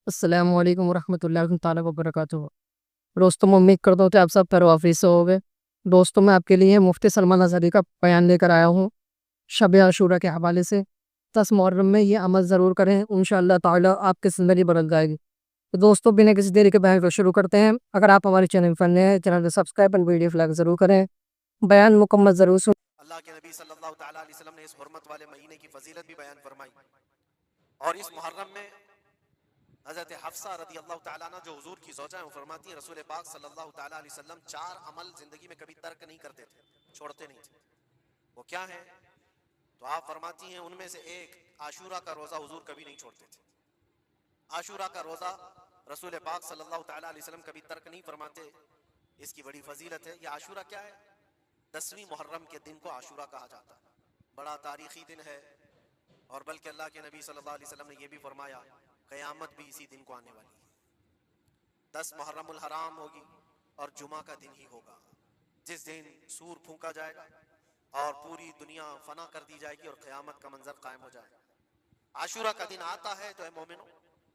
अस्सलामु अलैकुम वरहमतुल्लाहि ताला वबरकातुहू। दोस्तों, मैं उम्मीद करता हूँ कि आप सब खैर-ओ-आफ़ियत से होंगे। दोस्तों, मैं आपके लिए मुफ्ती सलमान अज़हरी का बयान लेकर आया हूँ, शब आशूरा के हवाले से। 10 मुहर्रम में ये अमल ज़रूर करें, इंशाअल्लाह ताला आपकी ज़िंदगी बदल जाएगी। तो दोस्तों, बिना किसी देरी के बयान को शुरू करते हैं। अगर आप हमारे चैनल पर नए हैं, चैनल को सब्सक्राइब एंड वीडियो को लाइक ज़रूर करें। बयान मुकम्मल ज़रूर सुन। अल्लाह के नबी सल्लल्लाहु तआला अलैहि वसल्लम ने इस हुर्मत वाले महीने की फजीलत भी बयान फरमाई। और इस मुहर्रम में हजरत हफ्सा रदी अल्लाह तआला अन्हा जो हुजूर की ज़ौजा हैं, वो फरमाती हैं रसूल पाक सल्लल्लाहु तआला अलैहि वसल्लम 4 अमल जिंदगी में कभी तर्क नहीं करते थे, छोड़ते नहीं थे। वो क्या है? तो आप फरमाती हैं उनमें से एक आशूरा का रोजा हुजूर कभी नहीं छोड़ते थे। आशूरा का रोजा रसूल पाक सल्लल्लाहु तआला अलैहि वसल्लम कभी तर्क नहीं फरमाते। इसकी बड़ी फजीलत है। ये आशूरा क्या है? 10वीं मुहर्रम के दिन को आशूरा कहा जाता है। बड़ा तारीखी दिन है। और बल्कि अल्लाह के नबी सल्लल्लाहु अलैहि वसल्लम ने यह भी फरमाया, क़यामत भी इसी दिन को आने वाली है। 10 मुहर्रमुल हराम होगी और जुमा का दिन ही होगा, जिस दिन सूर फूंका जाएगा और पूरी दुनिया फना कर दी जाएगी और क़यामत का मंजर कायम हो जाएगा। आशूरा का दिन आता है तो ऐ मोमिनो,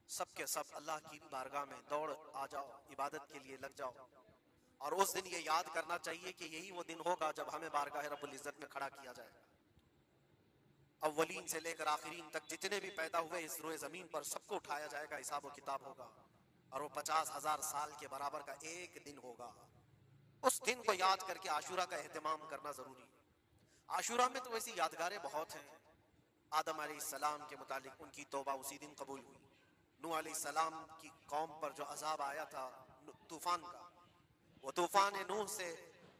सब के सब अल्लाह की बारगाह में दौड़ आ जाओ, इबादत के लिए लग जाओ। और उस दिन ये याद करना चाहिए कि यही वो दिन होगा जब हमें बारगाह रब्बुल इज्जत में खड़ा किया जाएगा। अव्वलीन से लेकर आखिरीन तक जितने भी पैदा हुए इस रोए जमीन पर, सबको उठाया जाएगा, हिसाब व किताब होगा। और वो 50,000 साल के बराबर का एक दिन होगा। उस दिन को याद करके आशूरा का एहतमाम करना जरूरी है। आशूरा में तो वैसी यादगारें बहुत हैं। आदम अलैहिस्सलाम के मुतालिक उनकी तौबा उसी दिन कबूल हुई। नूह अलैहिस्सलाम की कौम पर जो अजाब आया था तूफान का, वो तूफान नूह से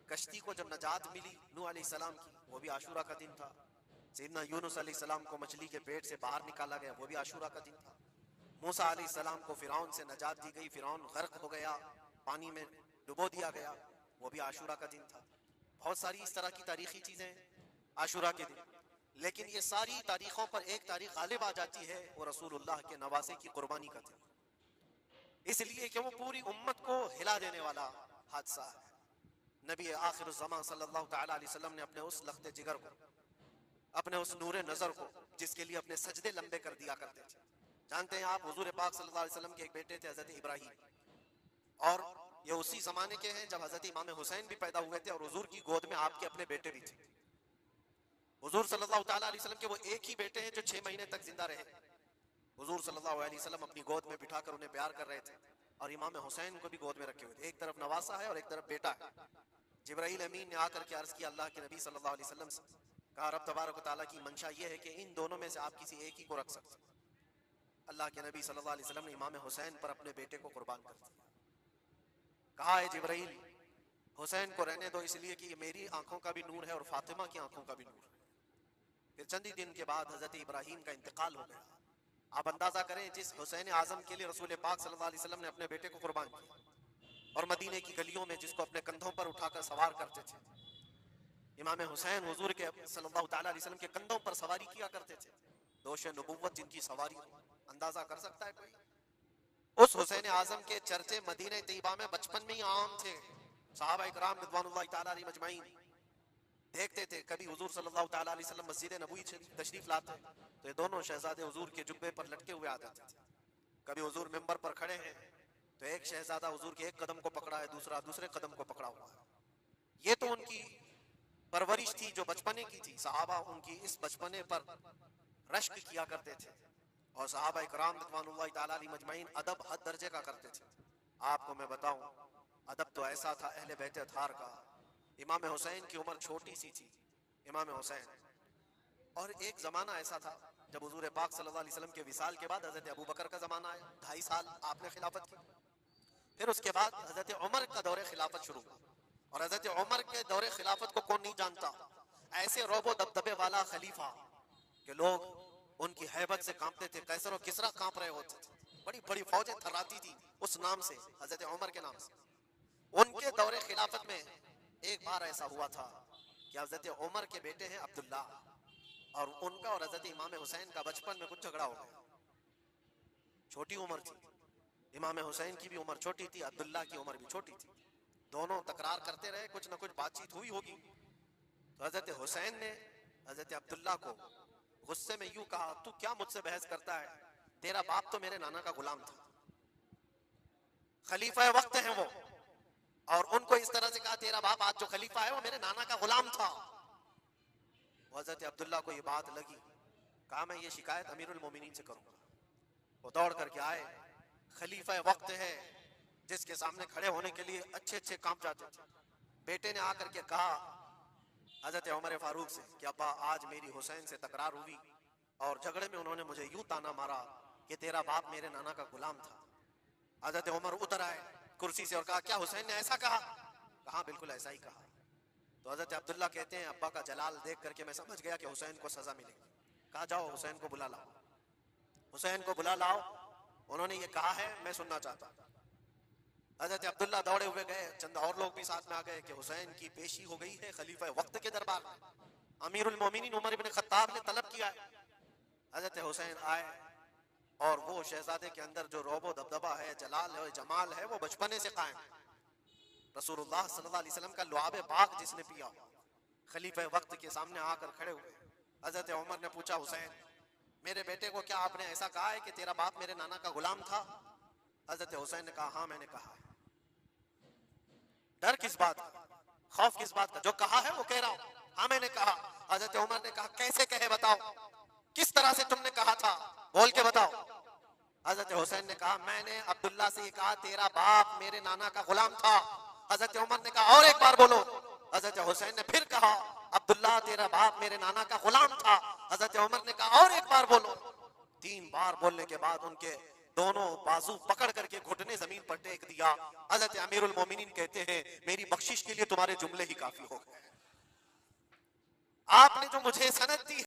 कश्ती को जब नजात मिली नूह अलैहिस्सलाम की, वो भी आशूरा का दिन था। सैयदना यूनुस अलैहिस्सलाम को मछली के पेट से बाहर निकाला गया, वो भी आशूरा का दिन था। मूसा अलैहिस्सलाम को फिरौन से नजात दी गई, फिरौन गर्क हो गया, पानी में डुबो दिया गया, वो भी आशूरा का दिन था। बहुत सारी इस तरह की तारीखी चीजें आशूरा के दिन। लेकिन ये सारी तारीखों पर एक तारीख गालिब आ जाती है, वो रसूलुल्लाह के नवासे की कुर्बानी का दिन, इसलिए कि वो पूरी उम्मत को हिला देने वाला हादसा है। नबी आखिर ज़मां सल्लल्लाहु तआला अलैहि वसल्लम ने अपने उस लख्ते जिगर को, अपने उस नूरे नजर को, जिसके लिए अपने सजदे लंबे कर दिया करते थे। जानते हैं आप, हुजूर पाक सल्लल्लाहु अलैहि वसल्लम के एक बेटे थे हजरत इब्राहिम, और ये उसी जमाने के हैं जब हजरत इमाम हुसैन भी पैदा हुए थे और हुजूर की गोद में आपके अपने बेटे भी थे। हुजूर सल्लल्लाहु तआला अलैहि वसल्लम के वो एक ही बेटे हैं जो 6 महीने तक जिंदा रहे। हुजूर सल्लल्लाहु अलैहि वसल्लम अपनी गोद में बिठाकर उन्हें प्यार कर रहे थे और इमाम हुसैन को भी गोद में रखे हुए थे। एक तरफ नवासा है और एक तरफ बेटा है। जिब्राइल अमीन ने आकर के अर्ज किया अल्लाह के नबी सल्लल्लाहु अलैहि वसल्लम से, कहा रब तबारक व तआला की मंशा ये है कि इन दोनों में से आप किसी एक ही को रख सकते। अल्लाह के नबी सल्लल्लाहु अलैहि वसल्लम ने इमाम हुसैन पर अपने बेटे को कुर्बान कर दिया। कहा है जिब्राइल, हुसैन को रहने दो, इसलिए कि ये मेरी आंखों का भी नूर है और फातिमा की आंखों का भी नूर है। फिर चंद ही दिन के बाद हजरत इब्राहिम का इंतकाल हो गया। आप अंदाजा करें, जिस हुसैन आजम के लिए रसूल पाक सल्लल्लाहु अलैहि वसल्लम ने अपने बेटे को कुर्बान किया, और मदीने की गलियों में जिसको अपने कंधों पर उठाकर सवार करते थे, इमाम हुसैन हुजूर के सल्लल्लाहु तआला अलैहि वसल्लम के कंधों पर सवारी किया करते थे। दोष नबुव्वत जिनकी सवारी हो, अंदाजा कर सकता है कोई? उस हुसैन आजम के चर्चे मदीने तैयबा में बचपन में ही आम थे। सहाबा इकराम रिज़वानुल्लाहि तआला अलैहिम अजमईन देखते थे, कभी हुजूर सल्लल्लाहु तआला अलैहि वसल्लम मस्जिद नबवी तशरीफ लाते तो ये दोनों शहजादे हुजूर के जुब्बे पर लटके हुए आते थे। कभी हुजूर मिंबर पर खड़े हैं तो एक शहजादा हुजूर के एक कदम को पकड़ा है, दूसरा दूसरे कदम को पकड़ा हुआ है। ये तो उनकी परवरिश थी जो बचपने की थी। सहाबा उनकी इस बचपने पर रश्क किया करते थे और सहाबा इकराम रिज़वानुल्लाहि तआला अलैहिम अजमईन अदब हद दर्जे का करते थे। आपको मैं बताऊं, अदब तो ऐसा था अहले बैत अतहार का। इमाम हुसैन की उम्र छोटी सी थी, इमाम हुसैन, और एक जमाना ऐसा था जब हुजूर पाक सल्लल्लाहु अलैहि वसल्लम के विसाल के बाद हजरत अबू बकर का जमाना आया, 2.5 साल आपने खिलाफत की। फिर उसके बाद हजरत उमर का दौरे खिलाफत शुरू हुआ, और हजरत उमर के दौरे खिलाफत को कौन नहीं जानता? ऐसे रोबो दबदबे वाला खलीफा कि लोग उनकी हैबत से कांपते थे, कैसर और किसरा कांप रहे होते थे, बड़ी बड़ी फौजें थर्राती थी उस नाम से, हजरत उमर के नाम से। उनके दौरे खिलाफत में एक बार ऐसा हुआ था कि हजरत उमर के बेटे हैं अब्दुल्ला, और उनका और हजरत इमाम हुसैन का बचपन में कुछ झगड़ा हो गया। छोटी उम्र थी, इमाम हुसैन की भी उम्र छोटी थी, अब्दुल्ला की उम्र भी छोटी थी। दोनों तकरार करते रहे, कुछ ना कुछ बातचीत हुई होगी। तो हजरत हुसैन ने हजरत अब्दुल्ला को गुस्से में यूं कहा, तू क्या मुझसे बहस करता है? तेरा बाप तो मेरे नाना का गुलाम था, खलीफा वक्त हैं वो, और उनको इस तरह से कहा तेरा बाप आज जो खलीफा है वो मेरे नाना का गुलाम था। हजरत अब्दुल्ला को ये बात लगी, कहा मैं ये शिकायत अमीरुल मोमिनीन से करूंगा। वो दौड़ करके आए, खलीफा वक्त है जिसके सामने खड़े होने के लिए अच्छे अच्छे काम जाते थे। बेटे ने आकर के कहा हजरत उमर फारूक से कि अब्बा आज मेरी हुसैन से तकरार हुई और झगड़े में उन्होंने मुझे यूं ताना मारा कि तेरा बाप मेरे नाना का गुलाम था। हजरत उमर उतर आए कुर्सी से और कहा क्या हुसैन ने ऐसा कहा? कहा बिल्कुल ऐसा ही कहा। तो हजरत अब्दुल्ला कहते हैं अब्बा का जलाल देख करके मैं समझ गया कि हुसैन को सजा मिलेगी। कहा जाओ हुसैन को बुला लाओ, हुसैन को बुला लाओ, उन्होंने ये कहा है मैं सुनना चाहता। हजरत अब्दुल्ला दौड़े हुए गए, चंद और लोग भी साथ में आ गए कि हुसैन की पेशी हो गई है खलीफा वक्त के दरबार में। अमीरुल मोमिनीन उमर इब्न खत्ताब ने तलब किया है। हजरत हुसैन आए और वो शहजादे के अंदर जो रोबो दबदबा है, जलाल है, जमाल है, वो बचपने से कायम है। रसूलुल्लाह सल्लल्लाहु अलैहि वसल्लम का लुआबे बाग जिसने पिया, खलीफा वक्त के सामने आकर खड़े हुए। हजरत उमर ने पूछा हुसैन मेरे बेटे को क्या आपने ऐसा कहा है कि तेरा बाप मेरे नाना का गुलाम था? हजरत हुसैन ने कहा हाँ मैंने कहा है। डर किस बात का, खौफ किस बात का? जो कहा है वो कह रहा हूं, हाँ मैंने कहा। हजरत उमर ने कहा कैसे कहे बताओ, किस तरह से तुमने कहा था, बोल के बताओ। हजरत हुसैन ने कहा मैंने अब्दुल्ला से कहा तेरा बाप मेरे नाना का गुलाम था। हजरत उमर ने कहा और एक बार बोलो। हजरत हुसैन ने फिर कहा अब्दुल्ला तेरा बाप मेरे नाना का गुलाम था। हजरत उमर ने कहा और एक बार बोलो। 3 बार बोलने के बाद उनके दोनों बाजू पकड़ करके घुटने जमीन पर टेक दिया। हजरत अमीरुल मोमिनीन कहते हैं मेरी बख्शिश के लिए तुम्हारे जुमले ही काफी हो गए। आपने जो मुझे सनद दी